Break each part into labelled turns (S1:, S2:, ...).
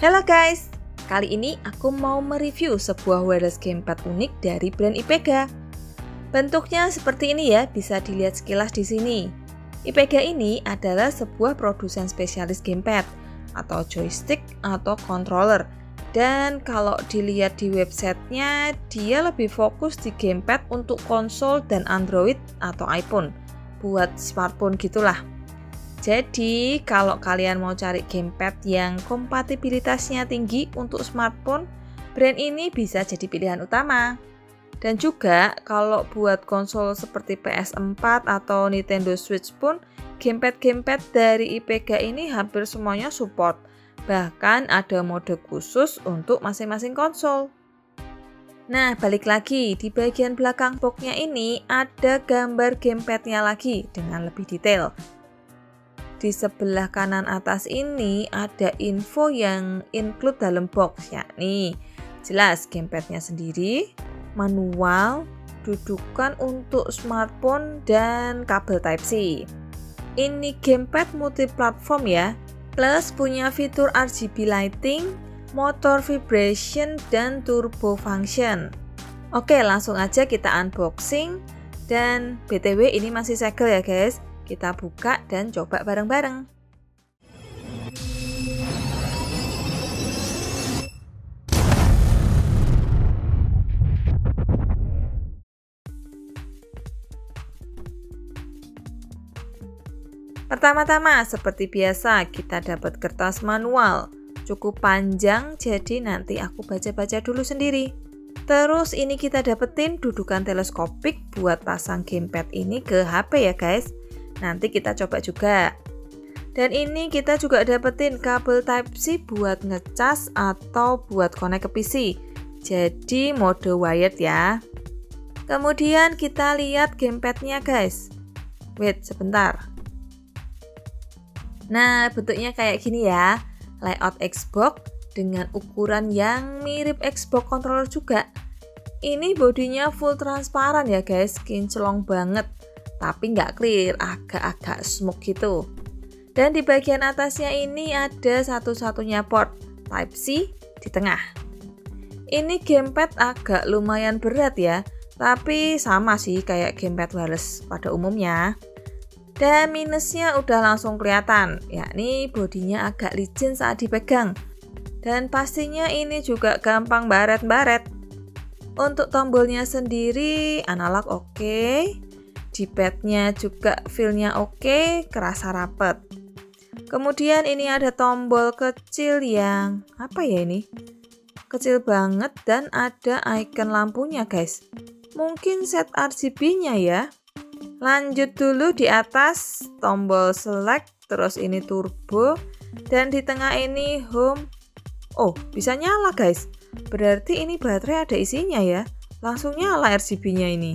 S1: Halo guys, kali ini aku mau mereview sebuah wireless gamepad unik dari brand IPEGA. Bentuknya seperti ini ya, bisa dilihat sekilas di sini. IPEGA ini adalah sebuah produsen spesialis gamepad atau joystick atau controller. Dan kalau dilihat di websitenya, dia lebih fokus di gamepad untuk konsol dan Android atau iPhone, buat smartphone gitulah. Jadi, kalau kalian mau cari gamepad yang kompatibilitasnya tinggi untuk smartphone, brand ini bisa jadi pilihan utama. Dan juga, kalau buat konsol seperti PS4 atau Nintendo Switch pun, gamepad-gamepad dari IPEGA ini hampir semuanya support. Bahkan ada mode khusus untuk masing-masing konsol. Nah, balik lagi, di bagian belakang boxnya ini ada gambar gamepadnya lagi dengan lebih detail. Di sebelah kanan atas ini ada info yang include dalam box, yakni jelas gamepadnya sendiri, manual, dudukan untuk smartphone, dan kabel Type-C. Ini gamepad multiplatform ya, plus punya fitur RGB lighting, motor vibration, dan turbo function. Oke, langsung aja kita unboxing. Dan BTW ini masih segel ya guys. Kita buka dan coba bareng-bareng. Pertama-tama, seperti biasa, kita dapat kertas manual. Cukup panjang, jadi nanti aku baca-baca dulu sendiri. Terus ini kita dapetin dudukan teleskopik buat pasang gamepad ini ke HP ya guys. Nanti kita coba juga. Dan ini kita juga dapetin kabel Type-C buat ngecas atau buat connect ke PC. Jadi mode wired ya. Kemudian kita lihat gamepadnya guys. Wait sebentar. Nah, bentuknya kayak gini ya. Layout Xbox dengan ukuran yang mirip Xbox controller juga. Ini bodinya full transparan ya guys, kinclong banget. Tapi nggak clear, agak-agak smoke gitu. Dan di bagian atasnya ini ada satu-satunya port Type-C di tengah. Ini gamepad agak lumayan berat ya, tapi sama sih kayak gamepad wireless pada umumnya. Dan minusnya udah langsung kelihatan, yakni bodinya agak licin saat dipegang. Dan pastinya ini juga gampang baret-baret. Untuk tombolnya sendiri analog oke. G-padnya juga feel-nya oke, kerasa rapet. Kemudian ini ada tombol kecil yang apa ya ini? Kecil banget dan ada icon lampunya guys. Mungkin set RGB-nya ya. Lanjut dulu di atas tombol select, terus ini turbo, dan di tengah ini home. Oh, bisa nyala guys. Berarti ini baterai ada isinya ya. Langsung nyala RGB-nya ini.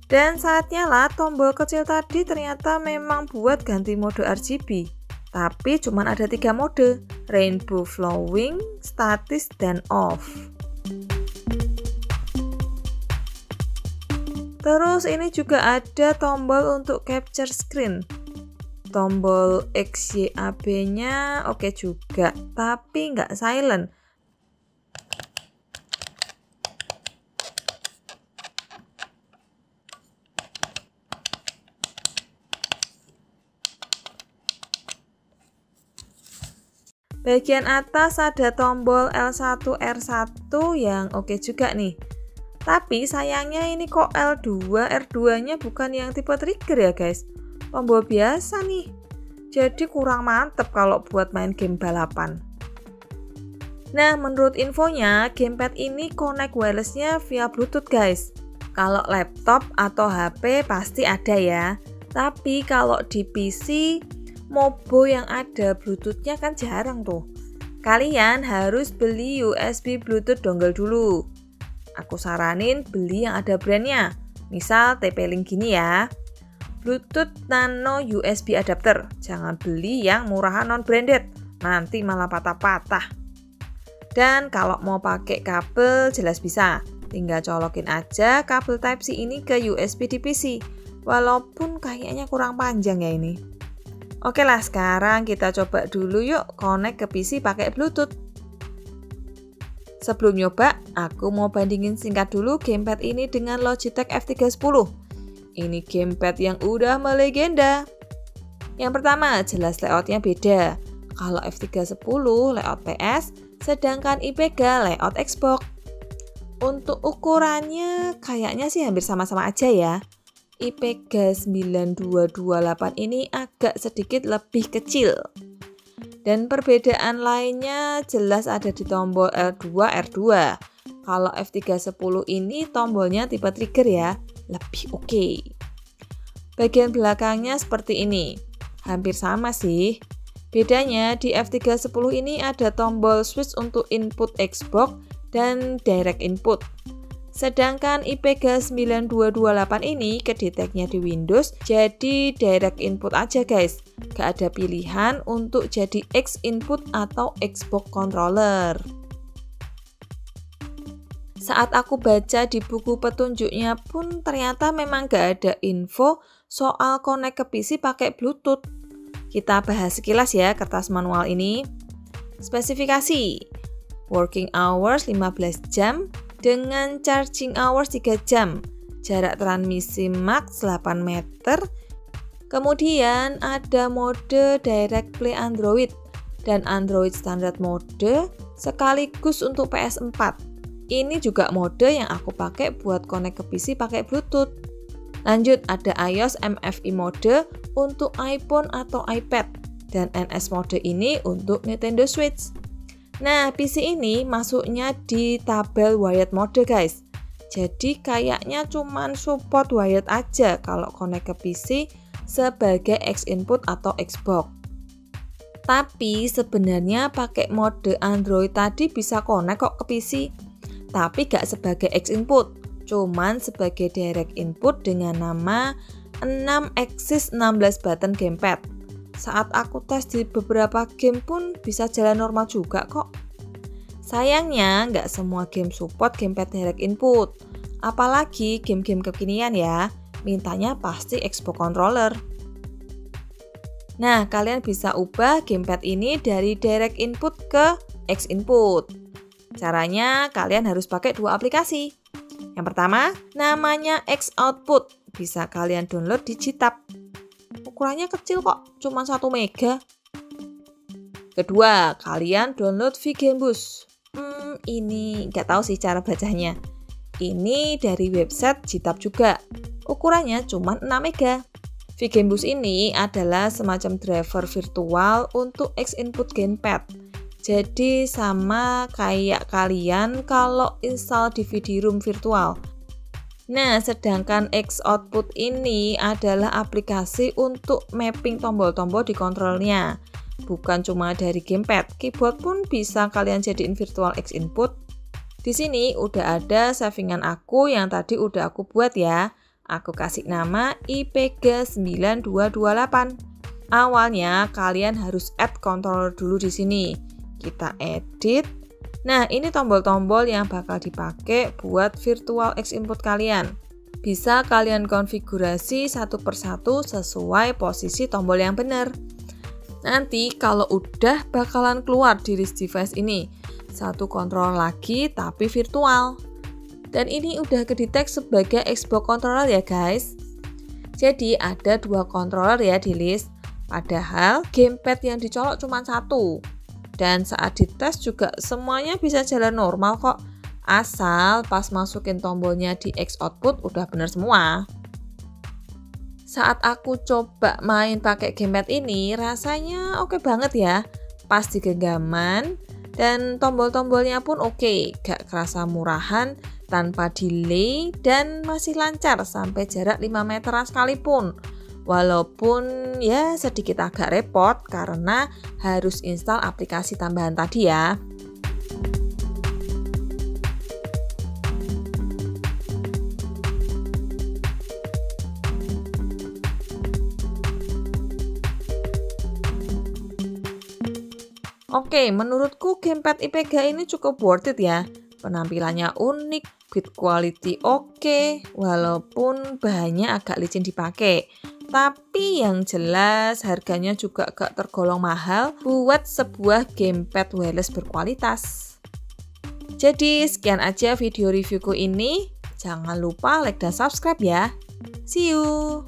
S1: Dan saat nyala, tombol kecil tadi ternyata memang buat ganti mode RGB. Tapi cuma ada 3 mode, rainbow flowing, statis, dan off. Terus ini juga ada tombol untuk capture screen. Tombol XYAB-nya oke juga, tapi nggak silent. Bagian atas ada tombol L1 R1 yang oke juga nih. Tapi sayangnya ini kok L2 R2-nya bukan yang tipe trigger ya guys. Tombol biasa nih. Jadi kurang mantep kalau buat main game balapan. Nah, menurut infonya, gamepad ini connect wirelessnya via Bluetooth guys. Kalau laptop atau HP pasti ada ya. Tapi kalau di PC, Mobo yang ada Bluetooth-nya kan jarang tuh. Kalian harus beli USB Bluetooth dongle dulu. Aku saranin beli yang ada brandnya. Misal TP-Link gini ya. Bluetooth Nano USB adapter. Jangan beli yang murahan non-branded. Nanti malah patah-patah. Dan kalau mau pakai kabel jelas bisa. Tinggal colokin aja kabel Type-C ini ke USB di PC. Walaupun kayaknya kurang panjang ya ini. Oke lah, sekarang kita coba dulu yuk connect ke PC pakai Bluetooth. Sebelum nyoba, aku mau bandingin singkat dulu gamepad ini dengan Logitech F310. Ini gamepad yang udah melegenda. Yang pertama, jelas layoutnya beda. Kalau F310 layout PS, sedangkan IPEGA layout Xbox. Untuk ukurannya kayaknya sih hampir sama-sama aja ya. IPEGA 9228 ini agak sedikit lebih kecil. Dan perbedaan lainnya jelas ada di tombol L2, R2. Kalau F310 ini tombolnya tipe trigger ya, lebih oke. Bagian belakangnya seperti ini. Hampir sama sih. Bedanya di F310 ini ada tombol switch untuk input Xbox dan direct input. Sedangkan IPEGA 9228 ini kedeteknya di Windows jadi direct input aja guys. Gak ada pilihan untuk jadi X input atau Xbox controller. Saat aku baca di buku petunjuknya pun ternyata memang gak ada info soal connect ke PC pakai Bluetooth. Kita bahas sekilas ya kertas manual ini. Spesifikasi: working hours 15 jam dengan charging hours 3 jam. Jarak transmisi max 8 meter. Kemudian ada mode Direct Play Android dan Android Standard mode sekaligus untuk PS4. Ini juga mode yang aku pakai buat connect ke PC pakai Bluetooth. Lanjut ada iOS MFI mode untuk iPhone atau iPad dan NS mode ini untuk Nintendo Switch. Nah, PC ini masuknya di tabel wired mode guys. Jadi kayaknya cuman support wired aja kalau connect ke PC sebagai X input atau Xbox. Tapi sebenarnya pakai mode Android tadi bisa connect kok ke PC. Tapi gak sebagai X input, cuman sebagai direct input dengan nama 6 axis 16 button gamepad. Saat aku tes di beberapa game pun bisa jalan normal juga kok. Sayangnya nggak semua game support gamepad direct input. Apalagi game-game kekinian ya, mintanya pasti Xbox controller. Nah, kalian bisa ubah gamepad ini dari direct input ke X input. Caranya kalian harus pakai dua aplikasi. Yang pertama, namanya X Output. Bisa kalian download di GitHub. Ukurannya kecil kok, cuma 1 mega. Kedua, kalian download VGameboost. Ini nggak tahu sih cara bacanya. Ini dari website GitHub juga. Ukurannya cuma 6 mega. VGameboost ini adalah semacam driver virtual untuk X input gamepad. Jadi sama kayak kalian kalau install DVD room virtual. Nah, sedangkan X Output ini adalah aplikasi untuk mapping tombol-tombol di kontrolnya. Bukan cuma dari gamepad, keyboard pun bisa kalian jadiin virtual X input. Di sini udah ada savingan aku yang tadi udah aku buat ya. Aku kasih nama IPEGA 9228. Awalnya kalian harus add controller dulu di sini. Kita edit. Nah, ini tombol-tombol yang bakal dipakai buat virtual X input kalian. Bisa kalian konfigurasi satu persatu sesuai posisi tombol yang benar. Nanti kalau udah bakalan keluar di list device ini, satu controller lagi tapi virtual. Dan ini udah kedetek sebagai Xbox controller ya guys. Jadi ada 2 controller ya di list. Padahal gamepad yang dicolok cuma 1. Dan saat dites juga semuanya bisa jalan normal kok. Asal pas masukin tombolnya di X output udah bener semua. Saat aku coba main pakai gamepad ini rasanya oke banget ya. Pas di genggaman dan tombol-tombolnya pun oke. Gak kerasa murahan, tanpa delay dan masih lancar sampai jarak 5 meteran sekalipun. Walaupun ya sedikit agak repot karena harus install aplikasi tambahan tadi ya. Oke, menurutku gamepad IPEGA ini cukup worth it ya. Penampilannya unik, build quality oke, walaupun bahannya agak licin dipakai. Tapi yang jelas harganya juga gak tergolong mahal buat sebuah gamepad wireless berkualitas. Jadi sekian aja video reviewku ini. Jangan lupa like dan subscribe ya. See you!